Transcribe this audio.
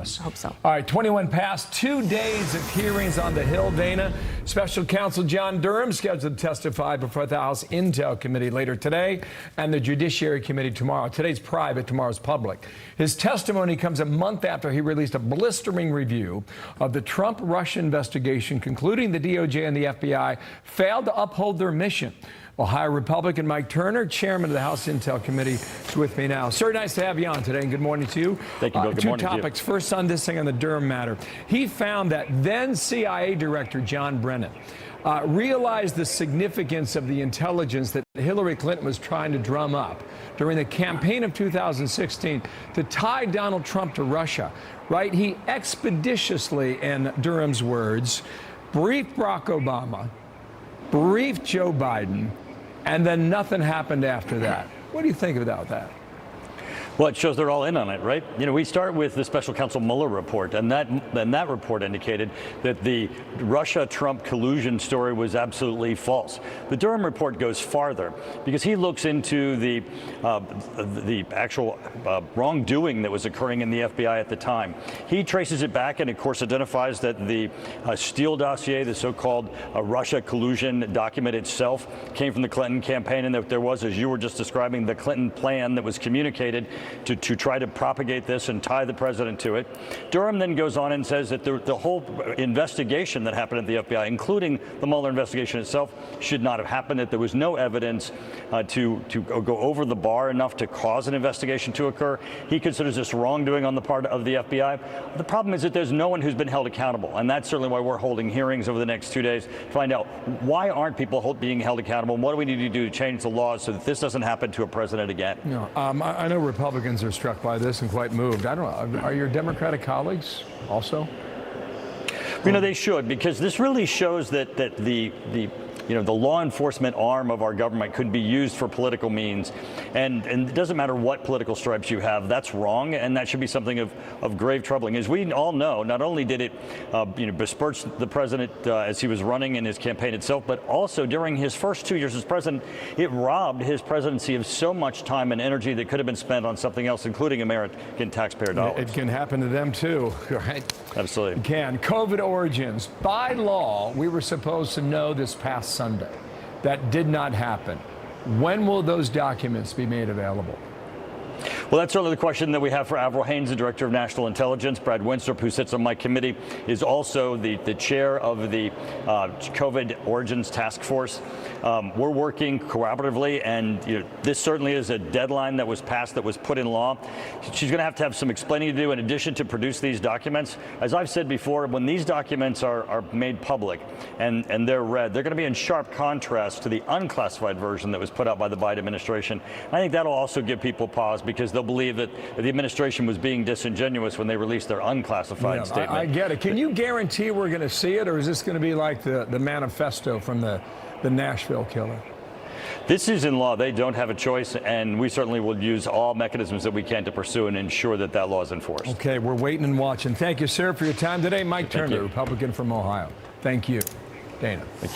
I hope so. All right, 21 past, 2 days of hearings on the Hill, Dana. Special Counsel John Durham scheduled to testify before the House Intel Committee later today and the Judiciary Committee tomorrow. Today's private, tomorrow's public. His testimony comes a month after he released a blistering review of the Trump-Russia investigation, concluding the DOJ and the FBI failed to uphold their mission. Ohio Republican Mike Turner, chairman of the House Intel Committee, is with me now. Sir, nice to have you on today, and good morning to you. Thank you, Bill. Good morning to you. Two topics. First, on this thing on the Durham matter. He found that then CIA Director John Brennan realized the significance of the intelligence that Hillary Clinton was trying to drum up during the campaign of 2016 to tie Donald Trump to Russia. Right? He expeditiously, in Durham's words, briefed Barack Obama, briefed Joe Biden, and then nothing happened after that. What do you think about that? Well, it shows they're all in on it, right? You know, we start with the Special Counsel Mueller report, and that report indicated that the Russia-Trump collusion story was absolutely false. The Durham report goes farther because he looks into the actual wrongdoing that was occurring in the FBI at the time. He traces it back and, of course, identifies that the Steele dossier, the so-called Russia collusion document itself, came from the Clinton campaign, and that there was, as you were just describing, the Clinton plan that was communicated to try to propagate this and tie the president to it. Durham then goes on and says that the whole investigation that happened at the FBI, including the Mueller investigation itself, should not have happened, that there was no evidence to go over the bar enough to cause an investigation to occur. He considers this wrongdoing on the part of the FBI. The problem is that there's no one who's been held accountable, and that's certainly why we're holding hearings over the next 2 days to find out why aren't people being held accountable, and what do we need to do to change the laws so that this doesn't happen to a president again. No, I know Republicans are struck by this and quite moved. I don't know. Are your Democratic colleagues also? You know, they should, because this really shows that the law enforcement arm of our government could be used for political means, and it doesn't matter what political stripes you have. That's wrong, and that should be something of grave troubling. As we all know, not only did it besmirch the president as he was running in his campaign itself, but also during his first 2 years as president, it robbed his presidency of so much time and energy that could have been spent on something else, including American taxpayer dollars. It can happen to them too, right? Absolutely. It can. COVID origins. By law, we were supposed to know this past Sunday. That did not happen. When will those documents be made available? Well, that's certainly the question that we have for Avril Haines, the Director of National Intelligence. Brad Winstrup, who sits on my committee, is also the chair of the COVID Origins Task Force. We're working collaboratively, and this certainly is a deadline that was passed, that was put in law. She's going to have some explaining to do in addition to produce these documents. As I've said before, when these documents are made public and they're read, they're going to be in sharp contrast to the unclassified version that was put out by the Biden administration. I think that'll also give people pause, because they'll believe that the administration was being disingenuous when they released their unclassified statement. I get it. Can you guarantee we're going to see it, or is this going to be like the manifesto from the Nashville killer? This is in law. They don't have a choice, and we certainly will use all mechanisms that we can to pursue and ensure that that law is enforced. Okay, we're waiting and watching. Thank you, sir, for your time today. Mike Turner, Republican from Ohio. Thank you. Dana. Thank you.